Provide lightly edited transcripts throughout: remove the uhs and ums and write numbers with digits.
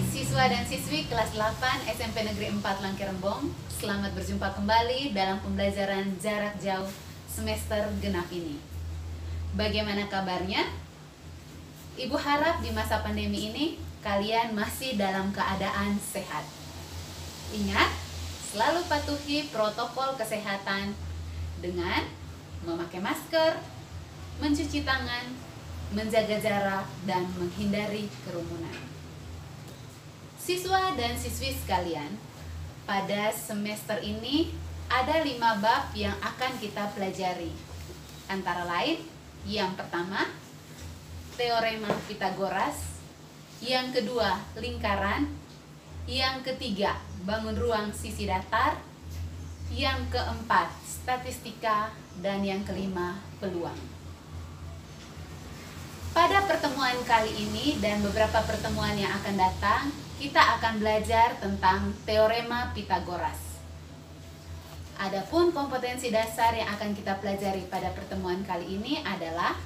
siswa dan siswi kelas 8 SMP Negeri 4 Langkirembong. Selamat berjumpa kembali dalam pembelajaran jarak jauh semester genap ini. Bagaimana kabarnya? Ibu harap di masa pandemi ini kalian masih dalam keadaan sehat. Ingat, selalu patuhi protokol kesehatan dengan memakai masker, mencuci tangan, menjaga jarak, dan menghindari kerumunan. Siswa dan siswi sekalian, pada semester ini ada 5 bab yang akan kita pelajari. Antara lain, yang pertama, teorema Pitagoras, yang kedua, lingkaran, yang ketiga, bangun ruang sisi datar, yang keempat, statistika, dan yang kelima, peluang. Pada pertemuan kali ini dan beberapa pertemuan yang akan datang, kita akan belajar tentang teorema Pitagoras. Adapun kompetensi dasar yang akan kita pelajari pada pertemuan kali ini adalah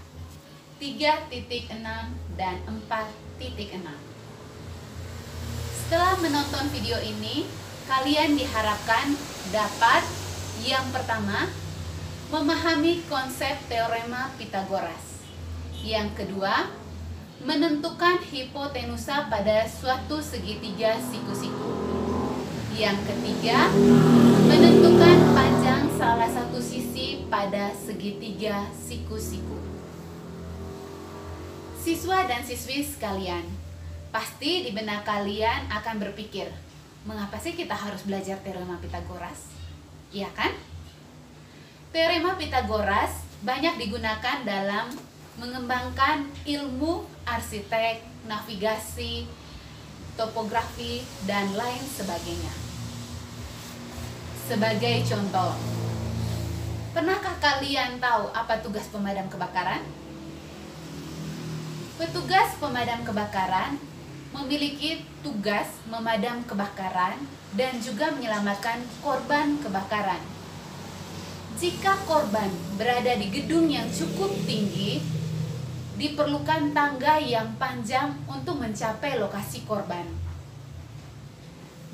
3.6 dan 4.6. Setelah menonton video ini, kalian diharapkan dapat yang pertama, memahami konsep teorema Pitagoras. Yang kedua, menentukan hipotenusa pada suatu segitiga siku-siku. Yang ketiga, menentukan panjang salah satu sisi pada segitiga siku-siku. Siswa dan siswi sekalian, pasti di benak kalian akan berpikir, mengapa sih kita harus belajar teorema Pitagoras? Iya kan? Teorema Pitagoras banyak digunakan dalam mengembangkan ilmu arsitek, navigasi, topografi, dan lain sebagainya. Sebagai contoh, pernahkah kalian tahu apa tugas pemadam kebakaran? Petugas pemadam kebakaran memiliki tugas memadam kebakaran dan juga menyelamatkan korban kebakaran. Jika korban berada di gedung yang cukup tinggi, diperlukan tangga yang panjang untuk mencapai lokasi korban.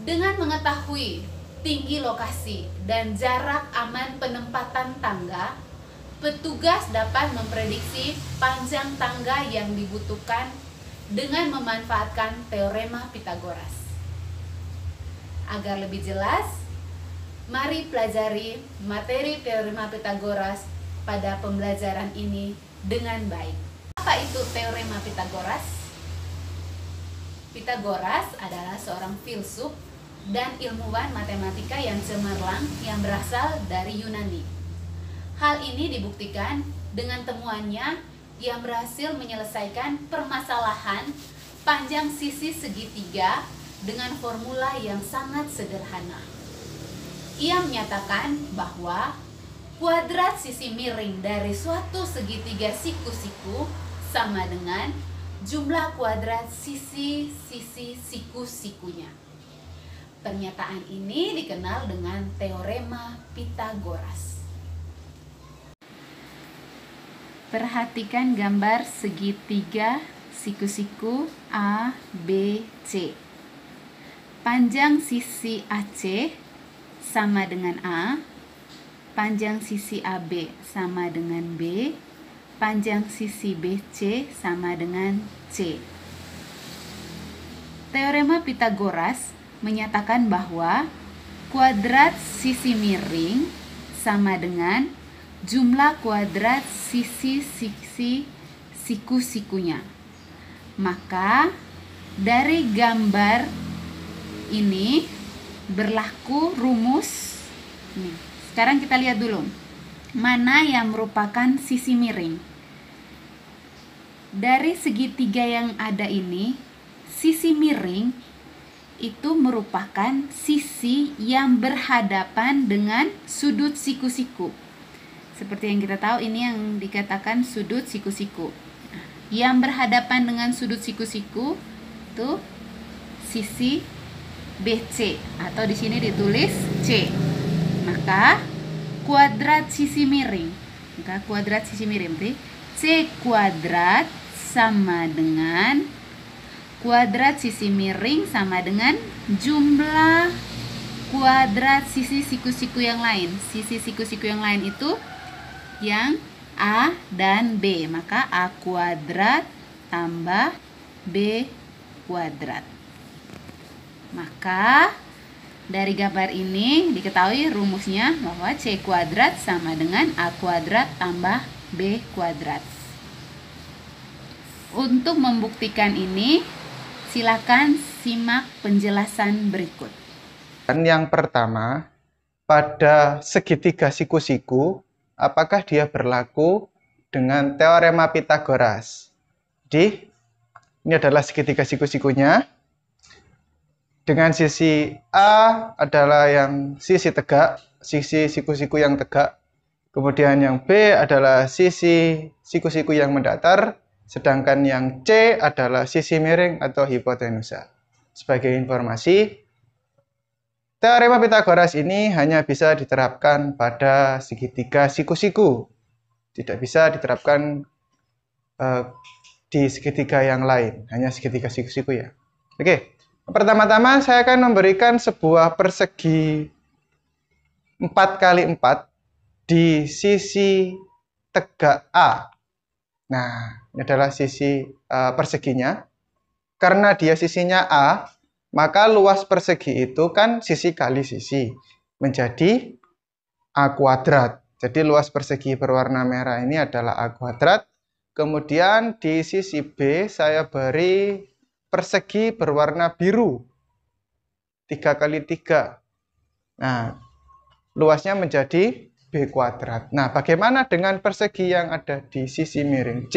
Dengan mengetahui tinggi lokasi dan jarak aman penempatan tangga, petugas dapat memprediksi panjang tangga yang dibutuhkan dengan memanfaatkan teorema Pitagoras. Agar lebih jelas, mari pelajari materi teorema Pitagoras pada pembelajaran ini dengan baik. Apa itu teorema Pitagoras? Pitagoras adalah seorang filsuf dan ilmuwan matematika yang cemerlang yang berasal dari Yunani. Hal ini dibuktikan dengan temuannya yang berhasil menyelesaikan permasalahan panjang sisi segitiga dengan formula yang sangat sederhana. Ia menyatakan bahwa kuadrat sisi miring dari suatu segitiga siku-siku sama dengan jumlah kuadrat sisi-sisi siku-sikunya. Pernyataan ini dikenal dengan teorema Pitagoras. Perhatikan gambar segitiga siku-siku A, B, C. Panjang sisi AC sama dengan A, panjang sisi AB sama dengan B, panjang sisi BC sama dengan C. Teorema Pitagoras menyatakan bahwa kuadrat sisi miring sama dengan jumlah kuadrat sisi-sisi siku-sikunya. Maka dari gambar ini berlaku rumus. Sekarang kita lihat dulu mana yang merupakan sisi miring. Dari segitiga yang ada ini, sisi miring itu merupakan sisi yang berhadapan dengan sudut siku-siku. Seperti yang kita tahu, ini yang dikatakan sudut siku-siku. Yang berhadapan dengan sudut siku-siku itu sisi BC atau di sini ditulis C. Maka kuadrat sisi miring, berarti C kuadrat sama dengan kuadrat sisi miring sama dengan jumlah kuadrat sisi siku-siku yang lain. Sisi siku-siku yang lain itu yang A dan B. Maka A kuadrat tambah B kuadrat. Maka dari gambar ini diketahui rumusnya bahwa C kuadrat sama dengan A kuadrat tambah B kuadrat. Untuk membuktikan ini, silakan simak penjelasan berikut. Dan yang pertama, pada segitiga siku-siku, apakah dia berlaku dengan teorema Pythagoras? Jadi, ini adalah segitiga siku-sikunya. Dengan sisi A adalah yang sisi tegak, sisi siku-siku yang tegak. Kemudian yang B adalah sisi siku-siku yang mendatar. Sedangkan yang C adalah sisi miring atau hipotenusa. Sebagai informasi, teorema Pythagoras ini hanya bisa diterapkan pada segitiga siku-siku. Tidak bisa diterapkan di segitiga yang lain, hanya segitiga siku-siku ya. Oke, pertama-tama saya akan memberikan sebuah persegi 4x4 di sisi tegak A. Nah, ini adalah sisi perseginya. Karena dia sisinya A, maka luas persegi itu kan sisi kali sisi, menjadi A kuadrat. Jadi luas persegi berwarna merah ini adalah A kuadrat. Kemudian di sisi B saya beri persegi berwarna biru, 3x3. Nah, luasnya menjadi B kuadrat. Nah, bagaimana dengan persegi yang ada di sisi miring C?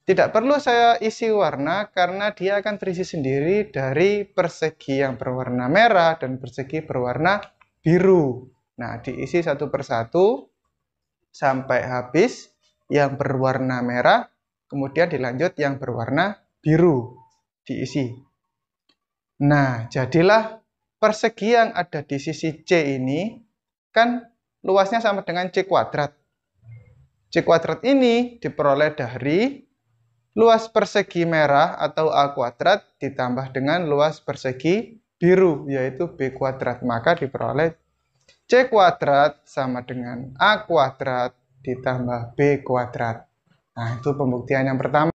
Tidak perlu saya isi warna karena dia akan terisi sendiri dari persegi yang berwarna merah dan persegi berwarna biru. Nah, diisi satu persatu sampai habis yang berwarna merah, kemudian dilanjut yang berwarna biru, diisi. Nah, jadilah persegi yang ada di sisi C ini kan luasnya sama dengan C kuadrat. C kuadrat ini diperoleh dari luas persegi merah atau A kuadrat ditambah dengan luas persegi biru, yaitu B kuadrat. Maka diperoleh C kuadrat sama dengan A kuadrat ditambah B kuadrat. Nah, itu pembuktian yang pertama.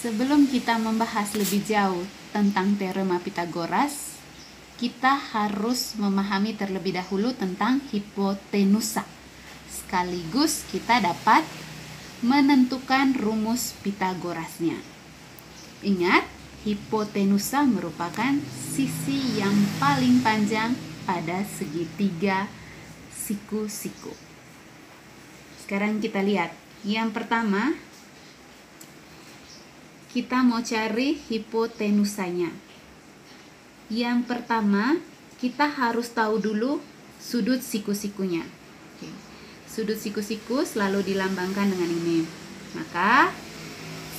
Sebelum kita membahas lebih jauh tentang teorema Pythagoras, kita harus memahami terlebih dahulu tentang hipotenusa. Sekaligus kita dapat menentukan rumus Pythagorasnya. Ingat, hipotenusa merupakan sisi yang paling panjang pada segitiga siku-siku. Sekarang kita lihat. Yang pertama, kita mau cari hipotenusanya. Yang pertama, kita harus tahu dulu sudut siku-sikunya. Oke. Sudut siku-siku selalu dilambangkan dengan ini. Maka,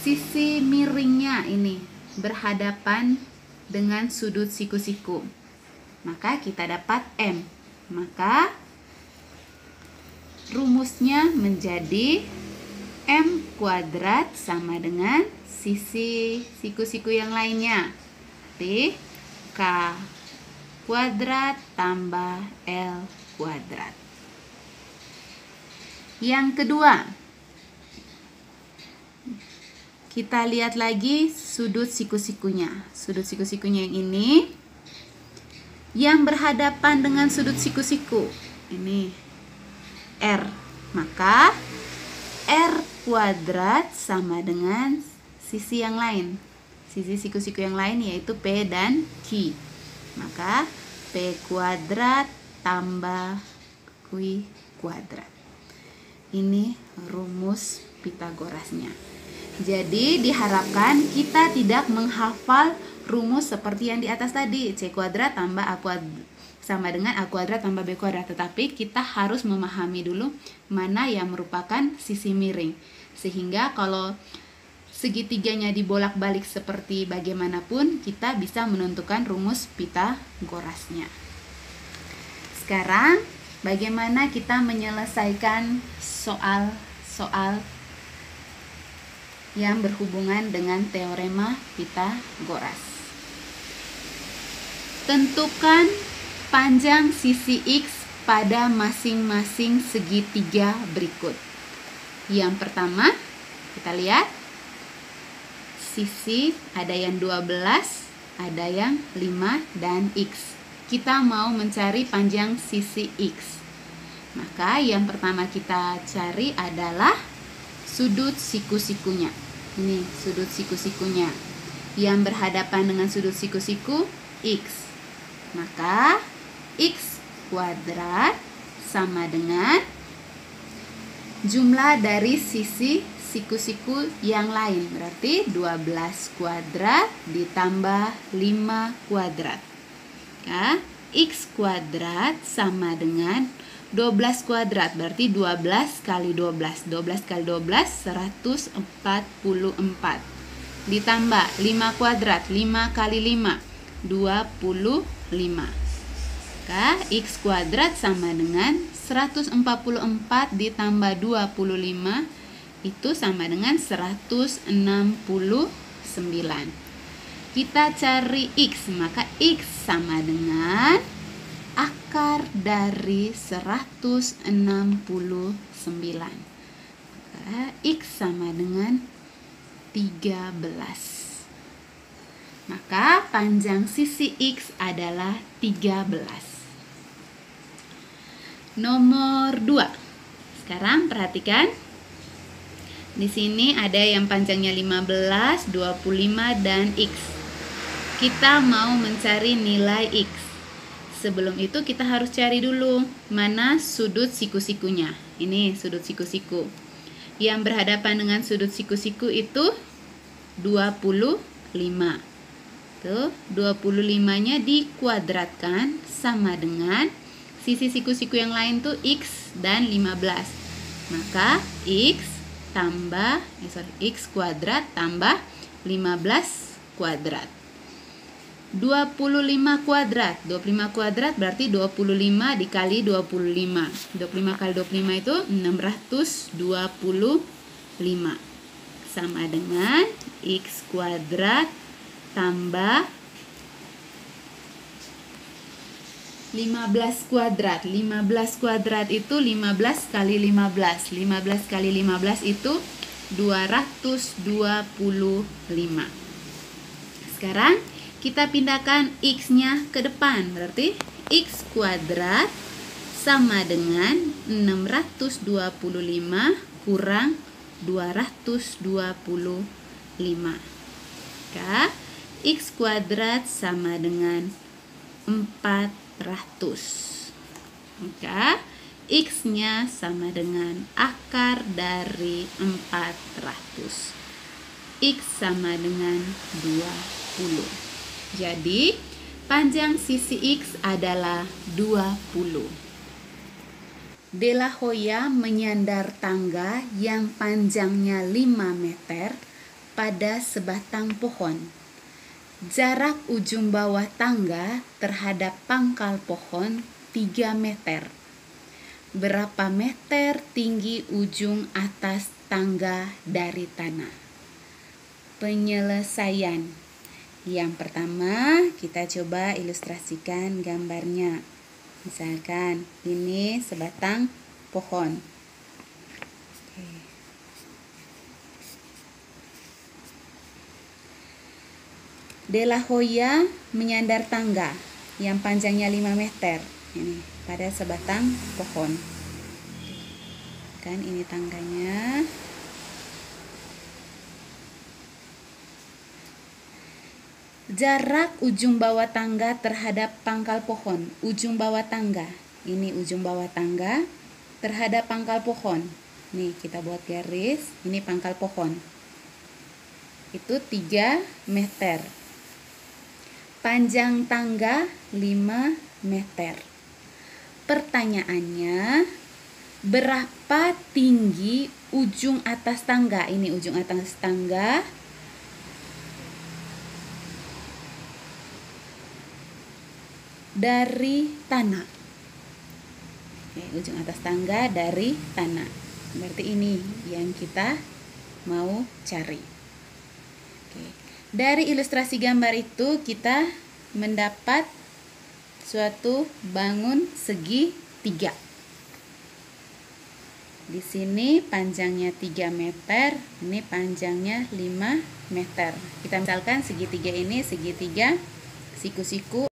sisi miringnya ini berhadapan dengan sudut siku-siku. Maka kita dapat M. Maka, rumusnya menjadi M kuadrat sama dengan sisi siku-siku yang lainnya. Berarti K kuadrat tambah L kuadrat. Yang kedua, kita lihat lagi sudut siku-sikunya. Sudut siku-sikunya yang ini yang berhadapan dengan sudut siku-siku. Ini R. Maka R kuadrat sama dengan sisi yang lain, sisi siku-siku yang lain yaitu P dan Q. Maka P kuadrat tambah Q kuadrat. Ini rumus Pitagorasnya. Jadi diharapkan kita tidak menghafal rumus seperti yang di atas tadi, C kuadrat tambah A kuadrat sama dengan A kuadrat tambah B kuadrat, tetapi kita harus memahami dulu mana yang merupakan sisi miring, sehingga kalau segitiganya dibolak-balik seperti bagaimanapun kita bisa menentukan rumus Pitagorasnya. Sekarang bagaimana kita menyelesaikan soal-soal yang berhubungan dengan teorema Pitagoras. Tentukan panjang sisi X pada masing-masing segitiga berikut. Yang pertama, kita lihat sisi ada yang 12, ada yang 5 dan X. Kita mau mencari panjang sisi X. Maka yang pertama kita cari adalah sudut siku-sikunya. Ini sudut siku-sikunya. Yang berhadapan dengan sudut siku-siku X. Maka X kuadrat sama dengan jumlah dari sisi siku-siku yang lain. Berarti 12 kuadrat ditambah 5 kuadrat. Ya, X kuadrat sama dengan 12 kuadrat, berarti 12 kali 12. 12 kali 12, 144. Ditambah 5 kuadrat, 5 kali 5, 25. Maka X kuadrat sama dengan 144 ditambah 25, itu sama dengan 169. Kita cari X, maka X sama dengan akar dari 169. Maka X sama dengan 13. Maka panjang sisi X adalah 13. Nomor 2. Sekarang perhatikan. Di sini ada yang panjangnya 15, 25 dan X. Kita mau mencari nilai X. Sebelum itu kita harus cari dulu mana sudut siku-sikunya. Ini sudut siku-siku. Yang berhadapan dengan sudut siku-siku itu 25. Tuh, 25-nya dikuadratkan sama dengan sisi siku-siku yang lain tuh X dan 15. Maka X kuadrat tambah 15 kuadrat. 25 kuadrat. 25 kuadrat berarti 25 dikali 25. 25 kali 25 itu 625. Sama dengan X kuadrat tambah 15 kuadrat. 15 kuadrat itu 15 kali 15. 15 kali 15 itu 225. Sekarang kita pindahkan X-nya ke depan. Berarti X kuadrat sama dengan 625 kurang 225. Maka X kuadrat sama dengan 400. Maka X-nya sama dengan akar dari 400. X sama dengan 20. Jadi, panjang sisi X adalah 20. De la Hoya menyandar tangga yang panjangnya 5 meter pada sebatang pohon. Jarak ujung bawah tangga terhadap pangkal pohon 3 meter. Berapa meter tinggi ujung atas tangga dari tanah? Penyelesaian. Yang pertama, kita coba ilustrasikan gambarnya. Misalkan ini sebatang pohon. De la Hoya menyandar tangga yang panjangnya 5 meter ini pada sebatang pohon. Kan ini tangganya. Jarak ujung bawah tangga terhadap pangkal pohon. Ujung bawah tangga. Ini ujung bawah tangga terhadap pangkal pohon. Nih, kita buat garis. Ini pangkal pohon. Itu 3 meter. Panjang tangga 5 meter. Pertanyaannya, berapa tinggi ujung atas tangga? Ini ujung atas tangga. Dari tanah. Oke, ujung atas tangga dari tanah. Berarti ini yang kita mau cari. Oke. Dari ilustrasi gambar itu kita mendapat suatu bangun segi 3. Di sini panjangnya 3 meter, ini panjangnya 5 meter. Kita misalkan segitiga ini segitiga siku-siku